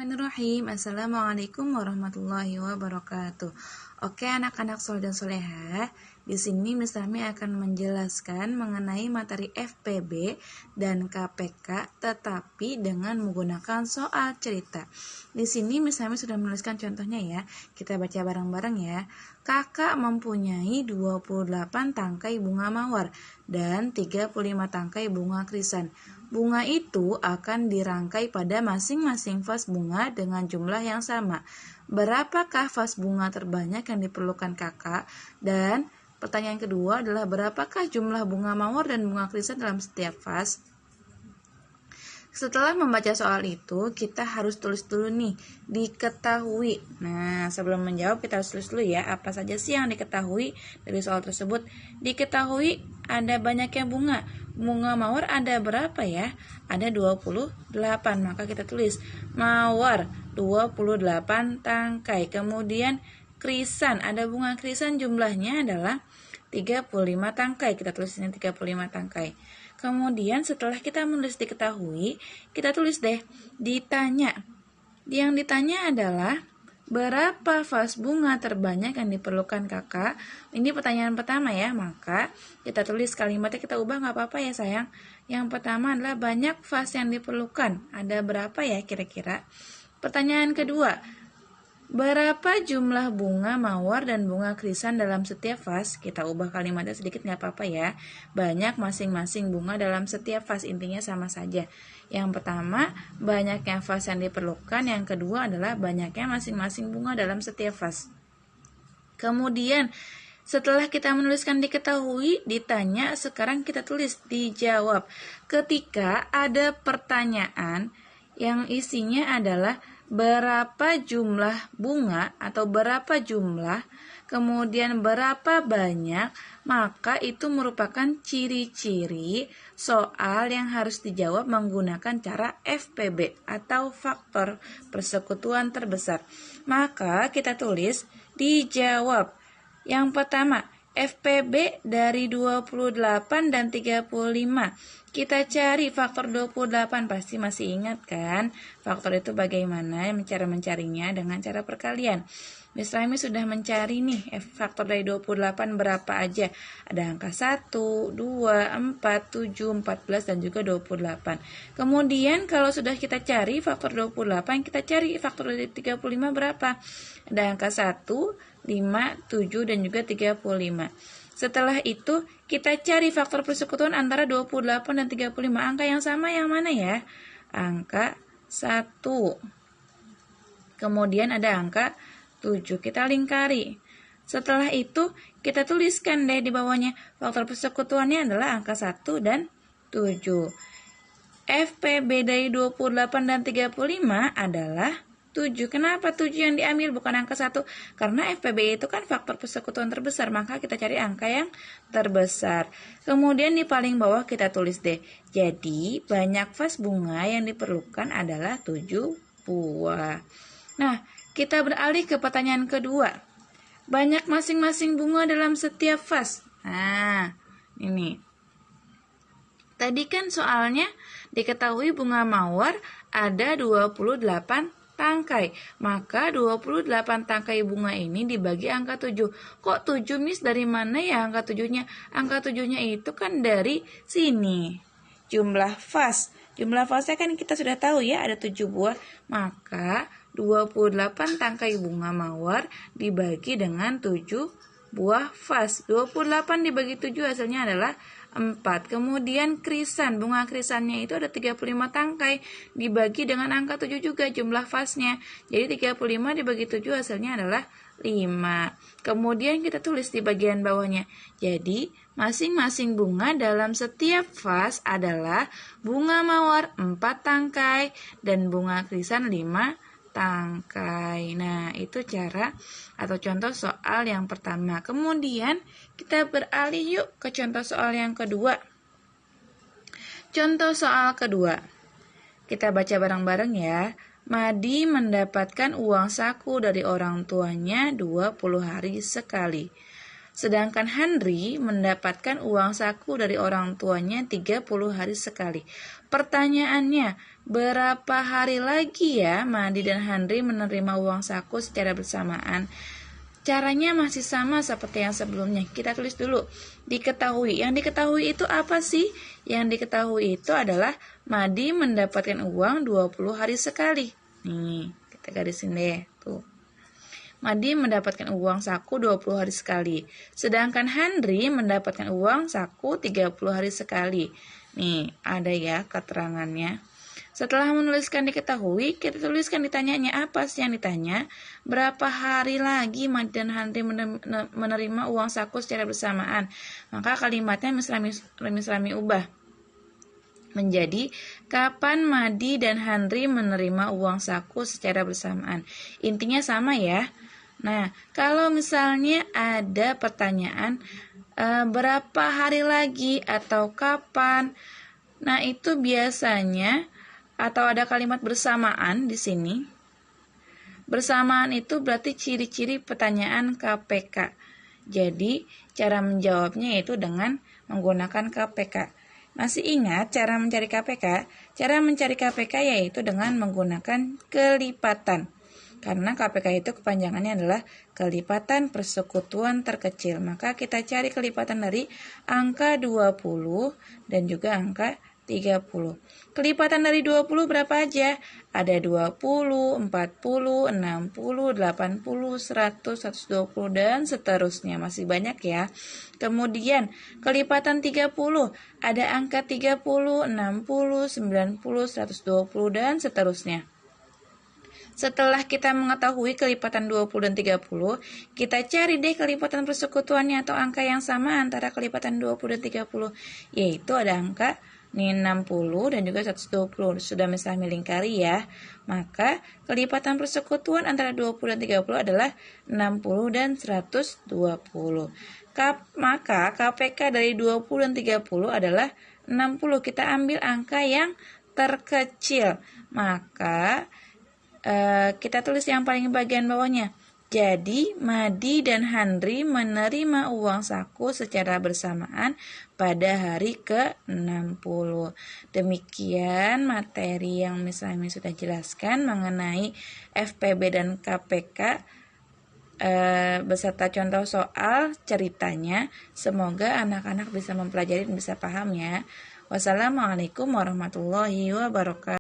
Bismillahirrahmanirrahim. Assalamualaikum warahmatullahi wabarakatuh. Oke anak-anak soleh dan soleha, di sini Miss Rami akan menjelaskan mengenai materi FPB dan KPK, tetapi dengan menggunakan soal cerita. Di sini Miss Rami sudah menuliskan contohnya ya. Kita baca bareng-bareng ya. Kakak mempunyai 28 tangkai bunga mawar dan 35 tangkai bunga krisan. Bunga itu akan dirangkai pada masing-masing vas bunga dengan jumlah yang sama. Berapakah vas bunga terbanyak yang diperlukan kakak? Dan pertanyaan kedua adalah berapakah jumlah bunga mawar dan bunga krisan dalam setiap vas? Setelah membaca soal itu, kita harus tulis dulu nih, diketahui. Nah, sebelum menjawab kita harus tulis dulu ya, apa saja sih yang diketahui dari soal tersebut. Diketahui ada banyaknya bunga. Bunga mawar ada berapa ya? Ada 28, maka kita tulis mawar 28 tangkai. Kemudian krisan, ada bunga krisan jumlahnya adalah 35 tangkai. Kita tulis ini 35 tangkai. Kemudian setelah kita menulis diketahui, kita tulis deh ditanya. Yang ditanya adalah berapa vas bunga terbanyak yang diperlukan kakak? Ini pertanyaan pertama ya, maka kita tulis kalimatnya, kita ubah nggak apa-apa ya sayang. Yang pertama adalah banyak vas yang diperlukan. Ada berapa ya kira-kira? Pertanyaan kedua, berapa jumlah bunga mawar dan bunga krisan dalam setiap vas? Kita ubah kalimatnya sedikit nggak apa-apa ya. Banyak masing-masing bunga dalam setiap vas, intinya sama saja. Yang pertama, banyaknya vas yang diperlukan. Yang kedua adalah banyaknya masing-masing bunga dalam setiap vas. Kemudian, setelah kita menuliskan diketahui, ditanya, sekarang kita tulis dijawab. Ketika ada pertanyaan yang isinya adalah berapa jumlah bunga atau berapa jumlah, kemudian berapa banyak, maka itu merupakan ciri-ciri soal yang harus dijawab menggunakan cara FPB atau faktor persekutuan terbesar. Maka kita tulis dijawab. Yang pertama, FPB dari 28 dan 35. Kita cari faktor 28, pasti masih ingat kan? Faktor itu bagaimana cara mencarinya dengan cara perkalian. Miss Rami sudah mencari nih faktor dari 28 berapa aja. Ada angka 1, 2, 4, 7, 14 dan juga 28. Kemudian kalau sudah kita cari faktor 28, kita cari faktor dari 35 berapa? Ada angka 1, 5, 7 dan juga 35. Setelah itu kita cari faktor persekutuan antara 28 dan 35. Angka yang sama yang mana ya? Angka 1. Kemudian ada angka 7. Kita lingkari. Setelah itu kita tuliskan deh di bawahnya. Faktor persekutuannya adalah angka 1 dan 7. FPB dari 28 dan 35 adalah 7. Kenapa 7 yang diambil bukan angka 1? Karena FPB itu kan faktor persekutuan terbesar, maka kita cari angka yang terbesar. Kemudian di paling bawah kita tulis deh. Jadi banyak vas bunga yang diperlukan adalah 7 buah. Nah, kita beralih ke pertanyaan kedua. Banyak masing-masing bunga dalam setiap vas. Nah, ini. Tadi kan soalnya diketahui bunga mawar ada 28 tangkai, maka 28 tangkai bunga ini dibagi angka 7. Kok 7 Miss, dari mana ya angka 7-nya? Angka 7-nya itu kan dari sini. Jumlah vas. Jumlah vasnya kan kita sudah tahu ya, ada 7 buah. Maka 28 tangkai bunga mawar dibagi dengan 7 buah vas. 28 dibagi 7 hasilnya adalah 4. Kemudian krisan, bunga krisannya itu ada 35 tangkai, dibagi dengan angka 7 juga jumlah vasnya. Jadi 35 dibagi 7 hasilnya adalah 5. Kemudian kita tulis di bagian bawahnya. Jadi masing-masing bunga dalam setiap vas adalah bunga mawar 4 tangkai dan bunga krisan 5 tangkai. Nah, itu cara atau contoh soal yang pertama. Kemudian kita beralih yuk ke contoh soal yang kedua. Contoh soal kedua. Kita baca bareng-bareng ya. Madi mendapatkan uang saku dari orang tuanya 20 hari sekali. Sedangkan Henry mendapatkan uang saku dari orang tuanya 30 hari sekali. Pertanyaannya, berapa hari lagi ya Madi dan Henry menerima uang saku secara bersamaan? Caranya masih sama seperti yang sebelumnya. Kita tulis dulu. Diketahui. Yang diketahui itu apa sih? Yang diketahui itu adalah Madi mendapatkan uang 20 hari sekali. Nih, kita garisin deh. Tuh. Madi mendapatkan uang saku 20 hari sekali. Sedangkan Henry mendapatkan uang saku 30 hari sekali. Nih, ada ya keterangannya. Setelah menuliskan diketahui, kita tuliskan ditanyanya apa sih yang ditanya? Berapa hari lagi Madi dan Henry menerima uang saku secara bersamaan? Maka kalimatnya misrami ubah menjadi kapan Madi dan Henry menerima uang saku secara bersamaan. Intinya sama ya. Nah, kalau misalnya ada pertanyaan berapa hari lagi atau kapan, nah itu biasanya atau ada kalimat bersamaan di sini. Bersamaan itu berarti ciri-ciri pertanyaan KPK. Jadi, cara menjawabnya itu dengan menggunakan KPK. Masih ingat cara mencari KPK? Cara mencari KPK yaitu dengan menggunakan kelipatan. Karena KPK itu kepanjangannya adalah kelipatan persekutuan terkecil. Maka kita cari kelipatan dari angka 20 dan juga angka 30. Kelipatan dari 20 berapa aja? Ada 20, 40, 60, 80, 100, 120 dan seterusnya. Masih banyak ya. Kemudian kelipatan 30 ada angka 30, 60, 90, 120 dan seterusnya. Setelah kita mengetahui kelipatan 20 dan 30, kita cari deh kelipatan persekutuannya atau angka yang sama antara kelipatan 20 dan 30, yaitu ada angka 60 dan juga 120. Sudah misalnya lingkari ya. Maka kelipatan persekutuan antara 20 dan 30 adalah 60 dan 120. Maka KPK dari 20 dan 30 adalah 60. Kita ambil angka yang terkecil. Maka kita tulis yang paling bagian bawahnya. Jadi, Madi dan Henry menerima uang saku secara bersamaan pada hari ke-60. Demikian materi yang misalnya sudah jelaskan mengenai FPB dan KPK beserta contoh soal ceritanya. Semoga anak-anak bisa mempelajari dan bisa paham ya. Wassalamualaikum warahmatullahi wabarakatuh.